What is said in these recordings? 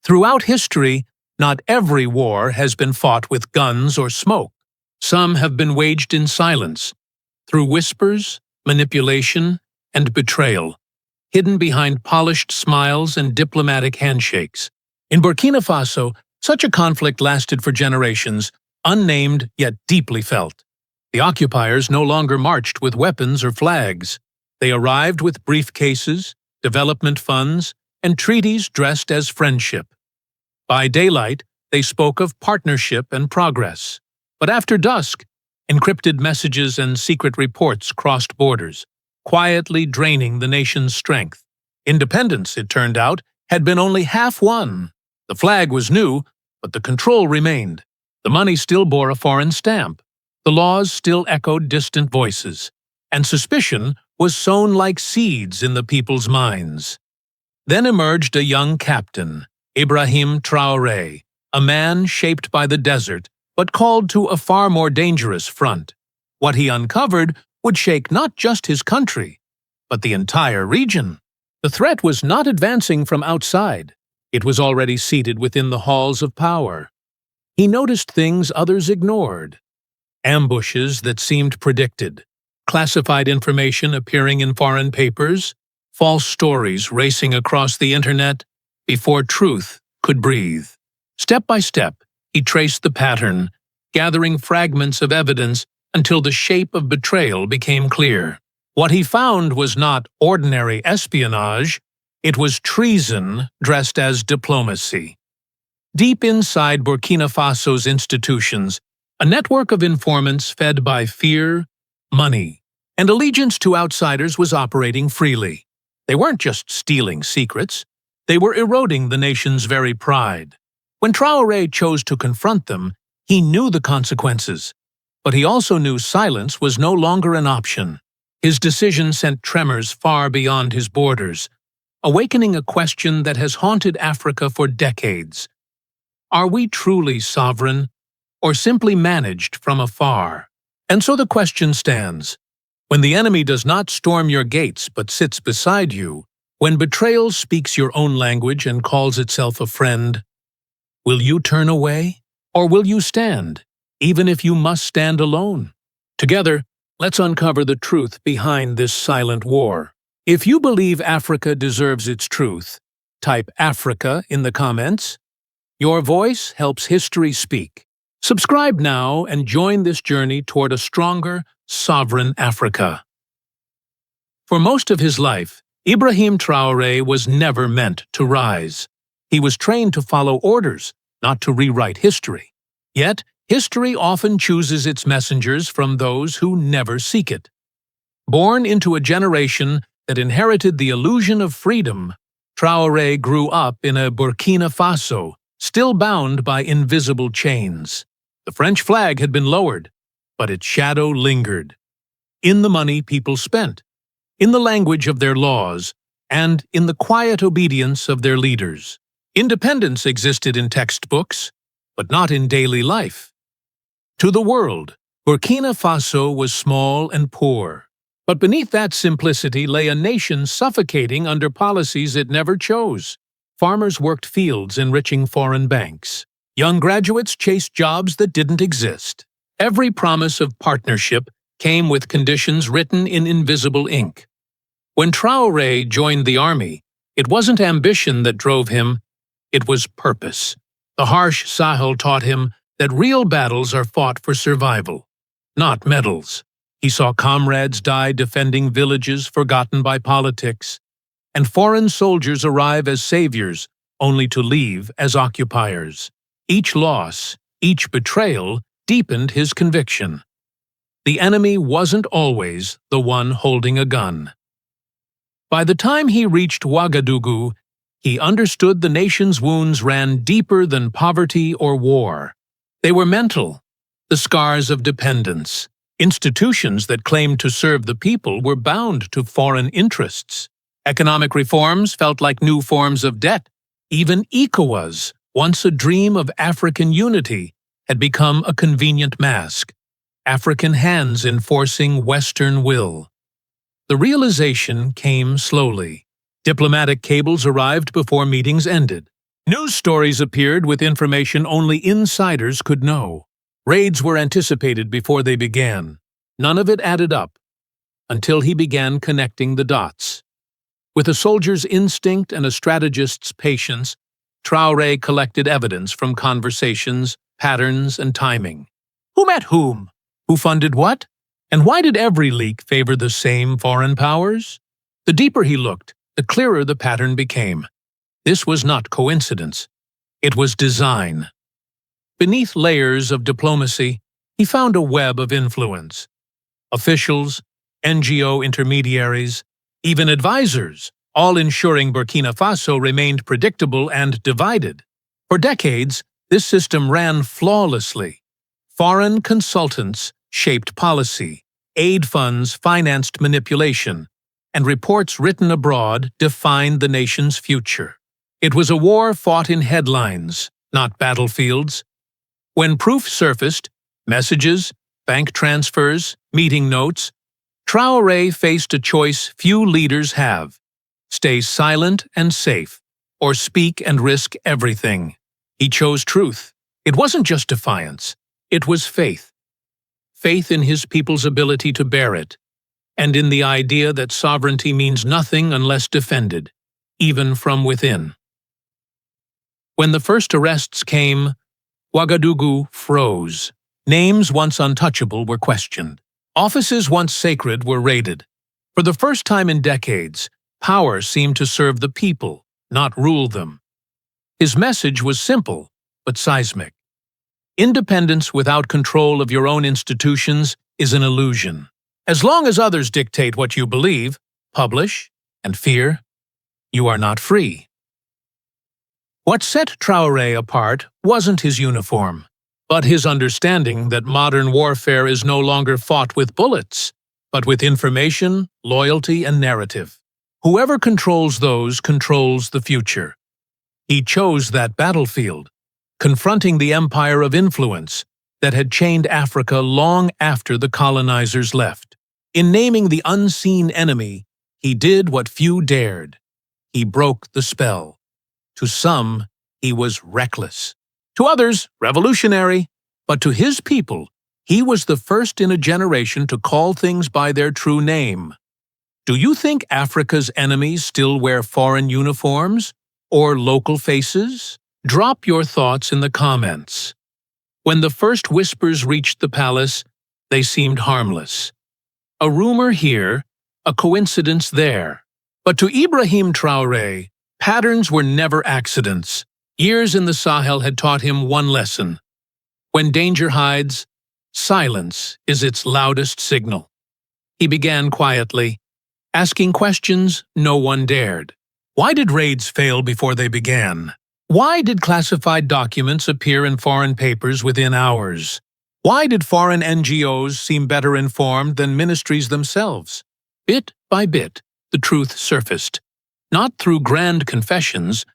Throughout history, not every war has been fought with guns or smoke. Some have been waged in silence, through whispers, manipulation, and betrayal, hidden behind polished smiles and diplomatic handshakes. In Burkina Faso, such a conflict lasted for generations, unnamed yet deeply felt. The occupiers no longer marched with weapons or flags. They arrived with briefcases, development funds, and treaties dressed as friendship. By daylight, they spoke of partnership and progress. But after dusk, encrypted messages and secret reports crossed borders, quietly draining the nation's strength. Independence, it turned out, had been only half won. The flag was new, but the control remained. The money still bore a foreign stamp. The laws still echoed distant voices, and suspicion was sown like seeds in the people's minds. Then emerged a young captain, Ibrahim Traoré, a man shaped by the desert, but called to a far more dangerous front. What he uncovered would shake not just his country, but the entire region. The threat was not advancing from outside. It was already seated within the halls of power. He noticed things others ignored. Ambushes that seemed predicted, classified information appearing in foreign papers, false stories racing across the internet before truth could breathe. Step by step, he traced the pattern, gathering fragments of evidence until the shape of betrayal became clear. What he found was not ordinary espionage, it was treason dressed as diplomacy. Deep inside Burkina Faso's institutions, a network of informants fed by fear, money, and allegiance to outsiders was operating freely. They weren't just stealing secrets, they were eroding the nation's very pride. When Traoré chose to confront them, he knew the consequences, but he also knew silence was no longer an option. His decision sent tremors far beyond his borders, awakening a question that has haunted Africa for decades. Are we truly sovereign, or simply managed from afar? And so the question stands. When the enemy does not storm your gates but sits beside you, when betrayal speaks your own language and calls itself a friend, will you turn away, or will you stand, even if you must stand alone? Together, let's uncover the truth behind this silent war. If you believe Africa deserves its truth, type Africa in the comments. Your voice helps history speak. Subscribe now and join this journey toward a stronger, sovereign Africa. For most of his life, Ibrahim Traoré was never meant to rise. He was trained to follow orders, not to rewrite history. Yet, history often chooses its messengers from those who never seek it. Born into a generation that inherited the illusion of freedom, Traoré grew up in a Burkina Faso, still bound by invisible chains. The French flag had been lowered, but its shadow lingered. In the money people spent, in the language of their laws, and in the quiet obedience of their leaders. Independence existed in textbooks, but not in daily life. To the world, Burkina Faso was small and poor. But beneath that simplicity lay a nation suffocating under policies it never chose. Farmers worked fields enriching foreign banks. Young graduates chased jobs that didn't exist. Every promise of partnership came with conditions written in invisible ink. When Traoré joined the army, it wasn't ambition that drove him, it was purpose. The harsh Sahel taught him that real battles are fought for survival, not medals. He saw comrades die defending villages forgotten by politics, and foreign soldiers arrive as saviors only to leave as occupiers. Each loss, each betrayal deepened his conviction. The enemy wasn't always the one holding a gun. By the time he reached Ouagadougou, he understood the nation's wounds ran deeper than poverty or war. They were mental, the scars of dependence. Institutions that claimed to serve the people were bound to foreign interests. Economic reforms felt like new forms of debt. Even ECOWAS, once a dream of African unity, had become a convenient mask. African hands enforcing Western will. The realization came slowly. Diplomatic cables arrived before meetings ended. News stories appeared with information only insiders could know. Raids were anticipated before they began. None of it added up, until he began connecting the dots. With a soldier's instinct and a strategist's patience, Traoré collected evidence from conversations, patterns, and timing. Who met whom? Who funded what? And why did every leak favor the same foreign powers? The deeper he looked, the clearer the pattern became. This was not coincidence. It was design. Beneath layers of diplomacy, he found a web of influence. Officials, NGO intermediaries, even advisors, all ensuring Burkina Faso remained predictable and divided. For decades, this system ran flawlessly. Foreign consultants shaped policy, aid funds financed manipulation, and reports written abroad defined the nation's future. It was a war fought in headlines, not battlefields. When proof surfaced, messages, bank transfers, meeting notes, Traoré faced a choice few leaders have: stay silent and safe, or speak and risk everything. He chose truth. It wasn't just defiance, it was faith. Faith in his people's ability to bear it, and in the idea that sovereignty means nothing unless defended, even from within. When the first arrests came, Ouagadougou froze. Names once untouchable were questioned. Offices once sacred were raided. For the first time in decades, power seemed to serve the people, not rule them. His message was simple, but seismic. Independence without control of your own institutions is an illusion. As long as others dictate what you believe, publish, and fear, you are not free. What set Traoré apart wasn't his uniform, but his understanding that modern warfare is no longer fought with bullets, but with information, loyalty, and narrative. Whoever controls those controls the future. He chose that battlefield, confronting the empire of influence that had chained Africa long after the colonizers left. In naming the unseen enemy, he did what few dared. He broke the spell. To some, he was reckless. To others, revolutionary. But to his people, he was the first in a generation to call things by their true name. Do you think Africa's enemies still wear foreign uniforms or local faces? Drop your thoughts in the comments. When the first whispers reached the palace, they seemed harmless. A rumor here, a coincidence there. But to Ibrahim Traoré, patterns were never accidents. Years in the Sahel had taught him one lesson. When danger hides, silence is its loudest signal. He began quietly, asking questions no one dared. Why did raids fail before they began? Why did classified documents appear in foreign papers within hours? Why did foreign NGOs seem better informed than ministries themselves? Bit by bit, the truth surfaced, not through grand confessions,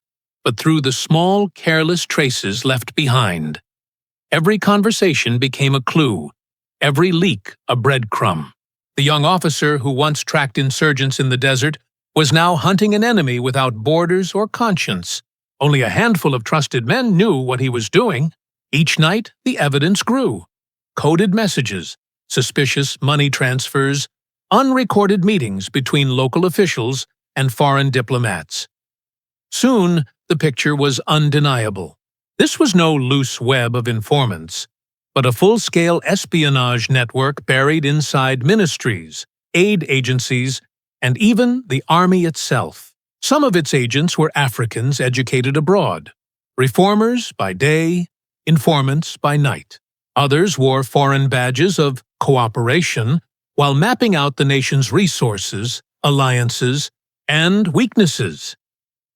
but through the small, careless traces left behind. Every conversation became a clue, every leak a breadcrumb. The young officer who once tracked insurgents in the desert was now hunting an enemy without borders or conscience. Only a handful of trusted men knew what he was doing. Each night, the evidence grew. Coded messages, suspicious money transfers, unrecorded meetings between local officials and foreign diplomats. Soon, the picture was undeniable. This was no loose web of informants, but a full-scale espionage network buried inside ministries, aid agencies, and even the army itself. Some of its agents were Africans educated abroad, reformers by day, informants by night. Others wore foreign badges of cooperation while mapping out the nation's resources, alliances, and weaknesses.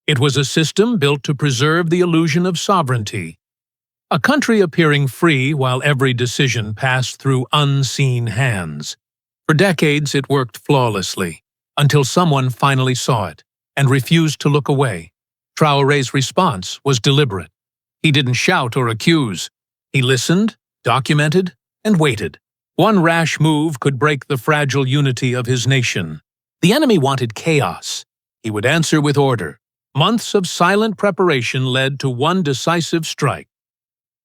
It was a system built to preserve the illusion of sovereignty, a country appearing free while every decision passed through unseen hands. For decades, it worked flawlessly, until someone finally saw it and refused to look away. Traoré's response was deliberate. He didn't shout or accuse. He listened, documented, and waited. One rash move could break the fragile unity of his nation. The enemy wanted chaos. He would answer with order. Months of silent preparation led to one decisive strike.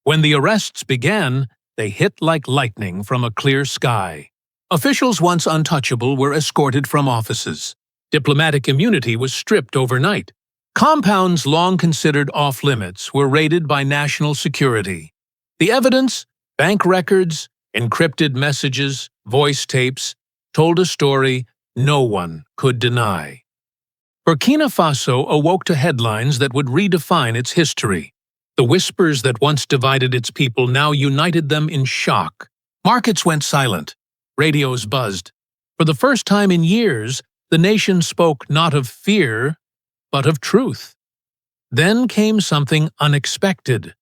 When the arrests began, they hit like lightning from a clear sky. Officials once untouchable were escorted from offices. Diplomatic immunity was stripped overnight. Compounds long considered off-limits were raided by national security. The evidence, bank records, encrypted messages, voice tapes, told a story no one could deny. Burkina Faso awoke to headlines that would redefine its history. The whispers that once divided its people now united them in shock. Markets went silent. Radios buzzed. For the first time in years, the nation spoke not of fear, but of truth. Then came something unexpected: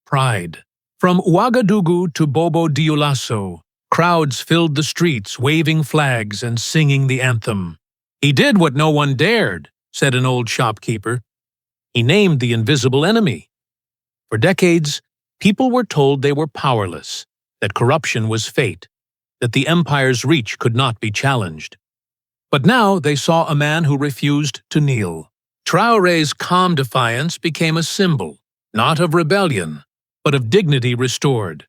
pride. From Ouagadougou to Bobo Dioulasso, crowds filled the streets, waving flags and singing the anthem. "He did what no one dared," said an old shopkeeper. He named the invisible enemy. For decades, people were told they were powerless, that corruption was fate, that the empire's reach could not be challenged. But now they saw a man who refused to kneel. Traoré's calm defiance became a symbol, not of rebellion, but of dignity restored.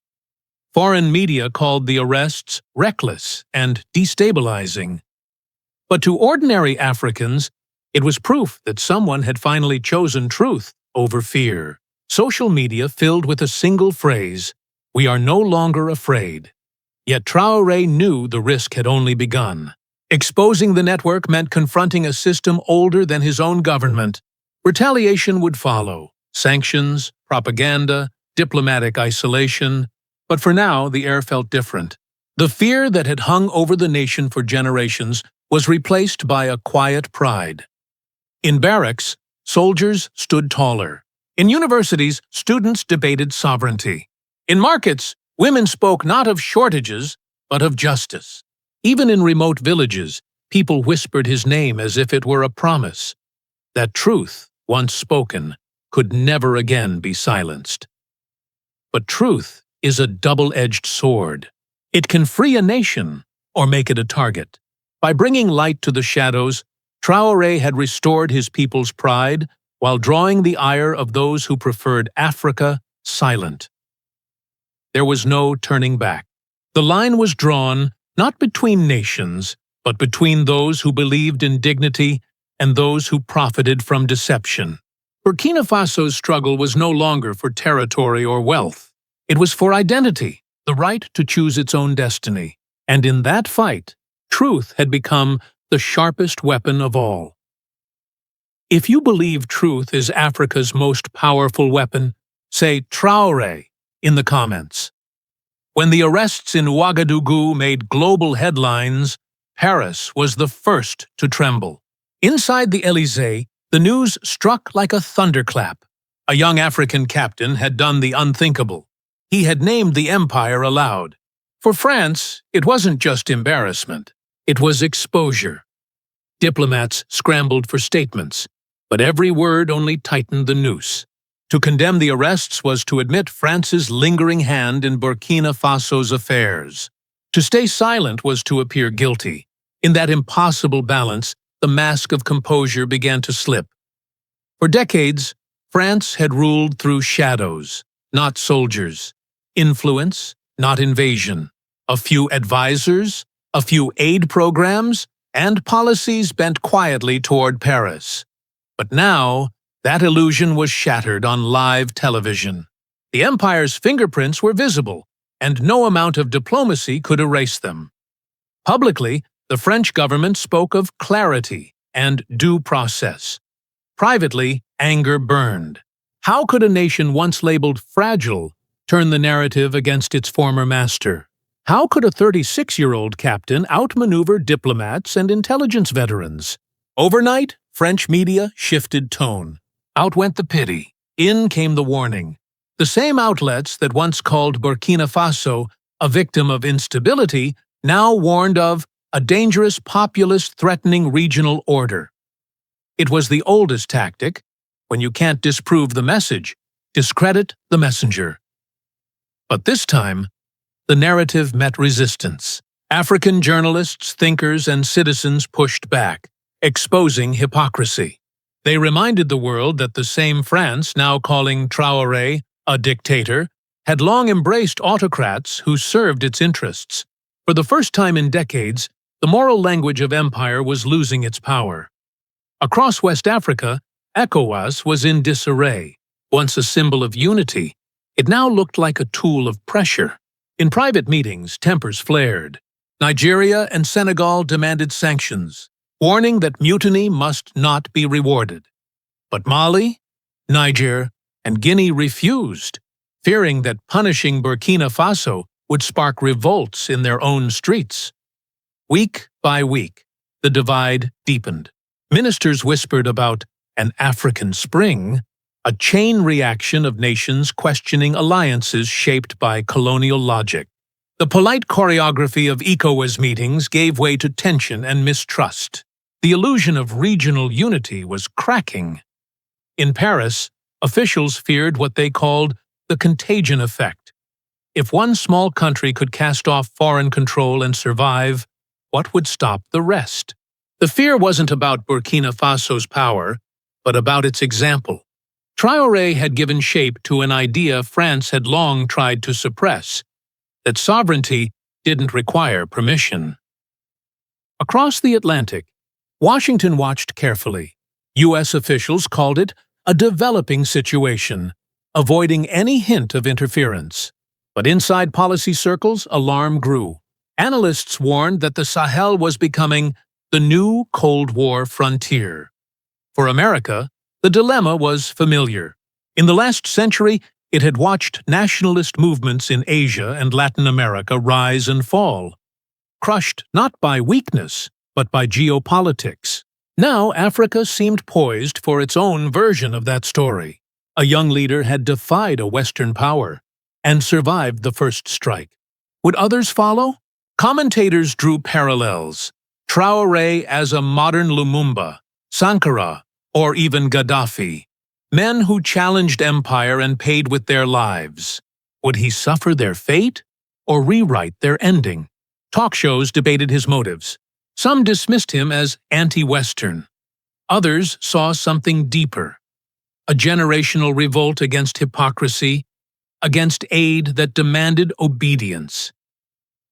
Foreign media called the arrests reckless and destabilizing. But to ordinary Africans, it was proof that someone had finally chosen truth over fear. Social media filled with a single phrase: "We are no longer afraid." Yet Traoré knew the risk had only begun. Exposing the network meant confronting a system older than his own government. Retaliation would follow: sanctions, propaganda, diplomatic isolation. But for now, the air felt different. The fear that had hung over the nation for generations was replaced by a quiet pride. In barracks, soldiers stood taller. In universities, students debated sovereignty. In markets, women spoke not of shortages, but of justice. Even in remote villages, people whispered his name as if it were a promise. That truth, once spoken, could never again be silenced. But truth is a double-edged sword. It can free a nation or make it a target. By bringing light to the shadows, Traoré had restored his people's pride while drawing the ire of those who preferred Africa silent. There was no turning back. The line was drawn not between nations, but between those who believed in dignity and those who profited from deception. Burkina Faso's struggle was no longer for territory or wealth. It was for identity, the right to choose its own destiny. And in that fight, truth had become the sharpest weapon of all. If you believe truth is Africa's most powerful weapon, say Traoré in the comments. When the arrests in Ouagadougou made global headlines, Paris was the first to tremble. Inside the Élysée, the news struck like a thunderclap. A young African captain had done the unthinkable. He had named the empire aloud. For France, it wasn't just embarrassment. It was exposure. Diplomats scrambled for statements, but every word only tightened the noose. To condemn the arrests was to admit France's lingering hand in Burkina Faso's affairs. To stay silent was to appear guilty. In that impossible balance, the mask of composure began to slip. For decades, France had ruled through shadows, not soldiers. Influence, not invasion. A few advisors, a few aid programs, and policies bent quietly toward Paris. But now, that illusion was shattered on live television. The empire's fingerprints were visible, and no amount of diplomacy could erase them. Publicly, the French government spoke of clarity and due process. Privately, anger burned. How could a nation once labeled fragile turn the narrative against its former master? How could a 36-year-old captain outmaneuver diplomats and intelligence veterans? Overnight, French media shifted tone. Out went the pity. In came the warning. The same outlets that once called Burkina Faso a victim of instability now warned of a dangerous populist threatening regional order. It was the oldest tactic. When you can't disprove the message, discredit the messenger. But this time, the narrative met resistance. African journalists, thinkers, and citizens pushed back, exposing hypocrisy. They reminded the world that the same France now calling Traoré a dictator had long embraced autocrats who served its interests. For the first time in decades, the moral language of empire was losing its power. Across West Africa, ECOWAS was in disarray. Once a symbol of unity, it now looked like a tool of pressure. In private meetings, tempers flared. Nigeria and Senegal demanded sanctions, warning that mutiny must not be rewarded. But Mali, Niger, and Guinea refused, fearing that punishing Burkina Faso would spark revolts in their own streets. Week by week, the divide deepened. Ministers whispered about an African Spring, a chain reaction of nations questioning alliances shaped by colonial logic. The polite choreography of ECOWAS meetings gave way to tension and mistrust. The illusion of regional unity was cracking. In Paris, officials feared what they called the contagion effect. If one small country could cast off foreign control and survive, what would stop the rest? The fear wasn't about Burkina Faso's power, but about its example. Traoré had given shape to an idea France had long tried to suppress, that sovereignty didn't require permission. Across the Atlantic, Washington watched carefully. U.S. officials called it a developing situation, avoiding any hint of interference. But inside policy circles, alarm grew. Analysts warned that the Sahel was becoming the new Cold War frontier. For America, the dilemma was familiar. In the last century, it had watched nationalist movements in Asia and Latin America rise and fall, crushed not by weakness, but by geopolitics. Now Africa seemed poised for its own version of that story. A young leader had defied a Western power and survived the first strike. Would others follow? Commentators drew parallels. Traoré as a modern Lumumba, Sankara, or even Gaddafi. Men who challenged empire and paid with their lives. Would he suffer their fate or rewrite their ending? Talk shows debated his motives. Some dismissed him as anti-Western. Others saw something deeper. A generational revolt against hypocrisy, against aid that demanded obedience.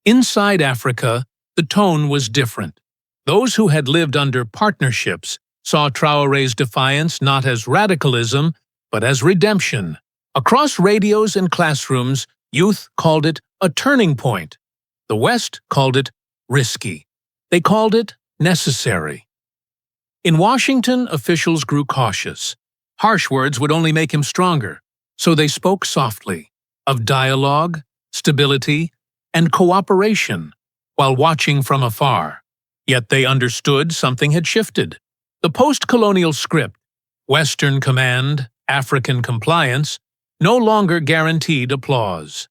Inside Africa, the tone was different. Those who had lived under partnerships saw Traoré's defiance not as radicalism, but as redemption. Across radios and classrooms, youth called it a turning point. The West called it risky. They called it necessary. In Washington, officials grew cautious. Harsh words would only make him stronger, so they spoke softly, of dialogue, stability, and cooperation, while watching from afar. Yet they understood something had shifted. The post-colonial script, Western command, African compliance, no longer guaranteed applause.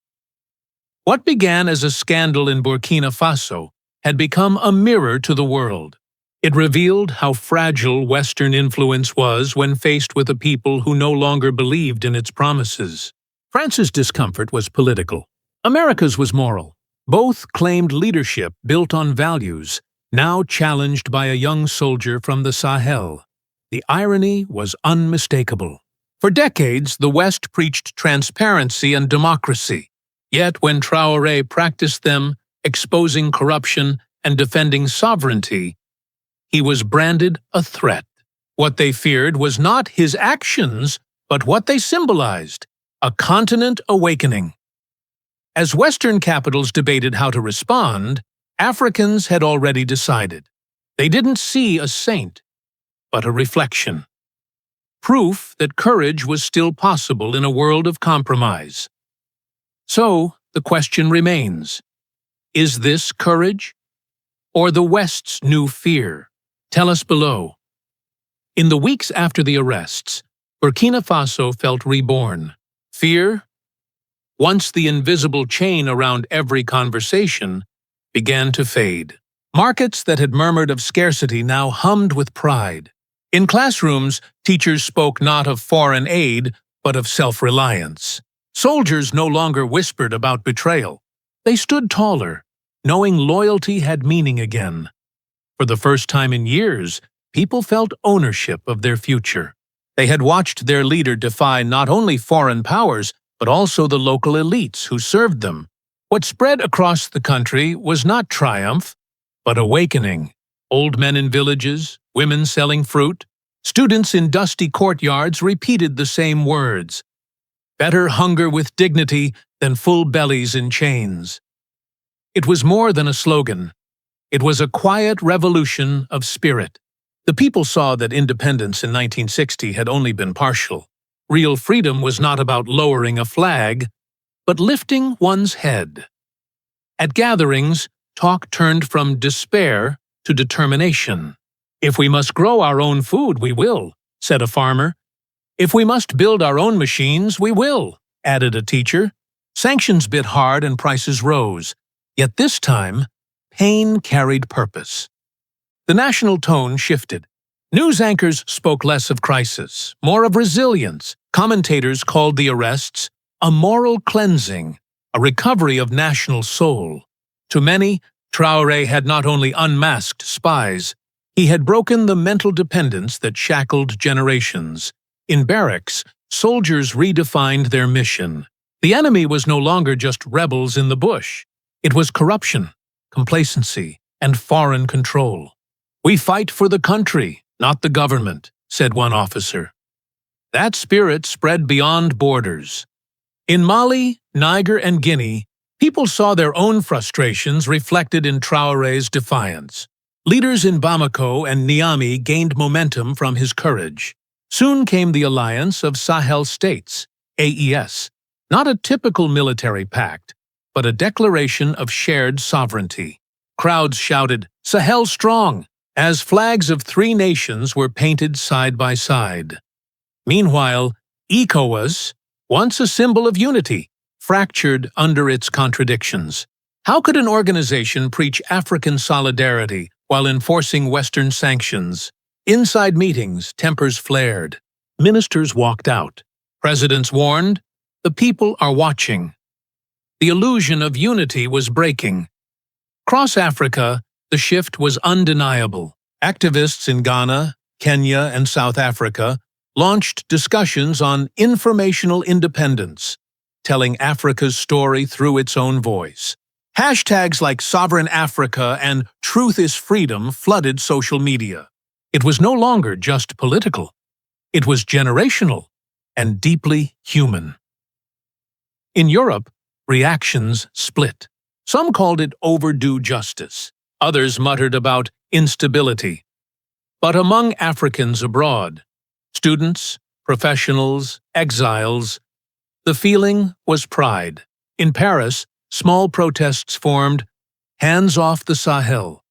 What began as a scandal in Burkina Faso had become a mirror to the world. It revealed how fragile Western influence was when faced with a people who no longer believed in its promises. France's discomfort was political. America's was moral. Both claimed leadership built on values, now challenged by a young soldier from the Sahel. The irony was unmistakable. For decades, the West preached transparency and democracy. Yet when Traoré practiced them, exposing corruption and defending sovereignty, he was branded a threat. What they feared was not his actions, but what they symbolized, a continent awakening. As Western capitals debated how to respond, Africans had already decided. They didn't see a saint, but a reflection. Proof that courage was still possible in a world of compromise. So, the question remains, is this courage? Or the West's new fear? Tell us below. In the weeks after the arrests, Burkina Faso felt reborn. Fear, once the invisible chain around every conversation, began to fade. Markets that had murmured of scarcity now hummed with pride. In classrooms, teachers spoke not of foreign aid, but of self-reliance. Soldiers no longer whispered about betrayal. They stood taller, knowing loyalty had meaning again. For the first time in years, people felt ownership of their future. They had watched their leader defy not only foreign powers, but also the local elites who served them. What spread across the country was not triumph, but awakening. Old men in villages, women selling fruit, students in dusty courtyards repeated the same words. Better hunger with dignity than full bellies in chains. It was more than a slogan. It was a quiet revolution of spirit. The people saw that independence in 1960 had only been partial. Real freedom was not about lowering a flag, but lifting one's head. At gatherings, talk turned from despair to determination. If we must grow our own food, we will, said a farmer. If we must build our own machines, we will, added a teacher. Sanctions bit hard and prices rose. Yet this time, pain carried purpose. The national tone shifted. News anchors spoke less of crisis, more of resilience. Commentators called the arrests a moral cleansing, a recovery of national soul. To many, Traoré had not only unmasked spies, he had broken the mental dependence that shackled generations. In barracks, soldiers redefined their mission. The enemy was no longer just rebels in the bush. It was corruption, complacency, and foreign control. "We fight for the country, not the government," said one officer. That spirit spread beyond borders. In Mali, Niger, and Guinea, people saw their own frustrations reflected in Traoré's defiance. Leaders in Bamako and Niamey gained momentum from his courage. Soon came the alliance of Sahel states, AES, not a typical military pact, but a declaration of shared sovereignty. Crowds shouted, "Sahel strong!" as flags of 3 nations were painted side by side. Meanwhile, ECOWAS, once a symbol of unity, fractured under its contradictions. How could an organization preach African solidarity while enforcing Western sanctions? Inside meetings, tempers flared. Ministers walked out. Presidents warned, "The people are watching." The illusion of unity was breaking. Across Africa, the shift was undeniable. Activists in Ghana, Kenya, and South Africa launched discussions on informational independence, telling Africa's story through its own voice. Hashtags like Sovereign Africa and Truth is Freedom flooded social media. It was no longer just political. It was generational and deeply human. In Europe, reactions split. Some called it overdue justice. Others muttered about instability. But among Africans abroad, students, professionals, exiles, the feeling was pride. In Paris, small protests formed, "Hands off the Sahel."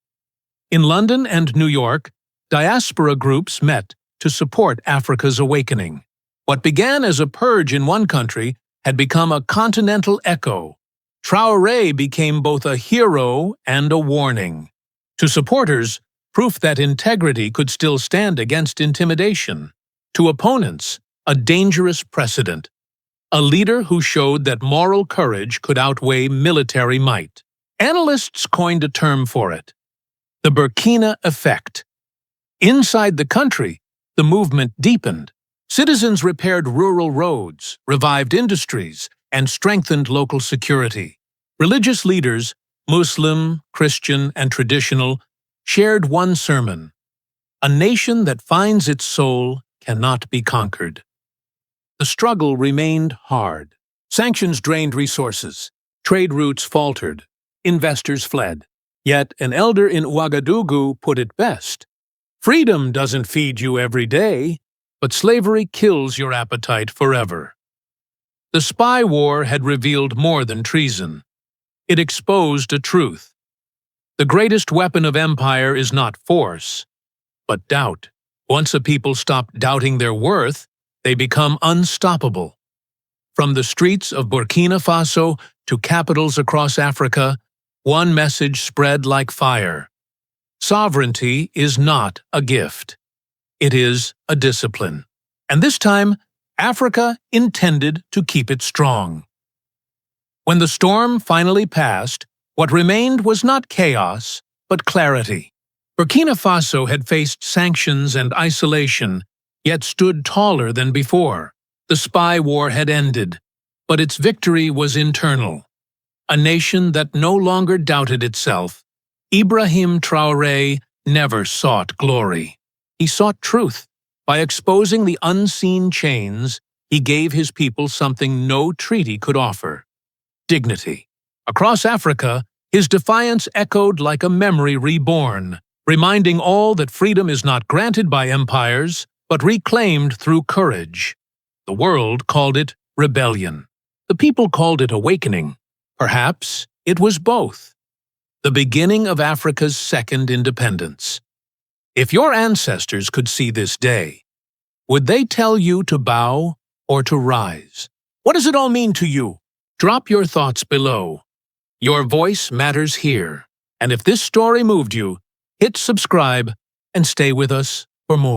In London and New York, diaspora groups met to support Africa's awakening. What began as a purge in one country had become a continental echo. Traoré became both a hero and a warning. To supporters, proof that integrity could still stand against intimidation. To opponents, a dangerous precedent. A leader who showed that moral courage could outweigh military might. Analysts coined a term for it: the Burkina effect. Inside the country, the movement deepened. Citizens repaired rural roads, revived industries, and strengthened local security. Religious leaders, Muslim, Christian, and traditional, shared one sermon: a nation that finds its soul cannot be conquered. The struggle remained hard. Sanctions drained resources. Trade routes faltered. Investors fled. Yet an elder in Ouagadougou put it best: "Freedom doesn't feed you every day, but slavery kills your appetite forever." The spy war had revealed more than treason. It exposed a truth. The greatest weapon of empire is not force, but doubt. Once a people stop doubting their worth, they become unstoppable. From the streets of Burkina Faso to capitals across Africa, one message spread like fire: sovereignty is not a gift. It is a discipline. And this time, Africa intended to keep it strong. When the storm finally passed, what remained was not chaos, but clarity. Burkina Faso had faced sanctions and isolation, yet stood taller than before. The spy war had ended, but its victory was internal. A nation that no longer doubted itself, Ibrahim Traoré never sought glory. He sought truth. By exposing the unseen chains, he gave his people something no treaty could offer: dignity. Across Africa, his defiance echoed like a memory reborn, reminding all that freedom is not granted by empires, but reclaimed through courage. The world called it rebellion. The people called it awakening. Perhaps it was both. The beginning of Africa's second independence. If your ancestors could see this day, would they tell you to bow or to rise? What does it all mean to you? Drop your thoughts below. Your voice matters here. And if this story moved you, hit subscribe and stay with us for more.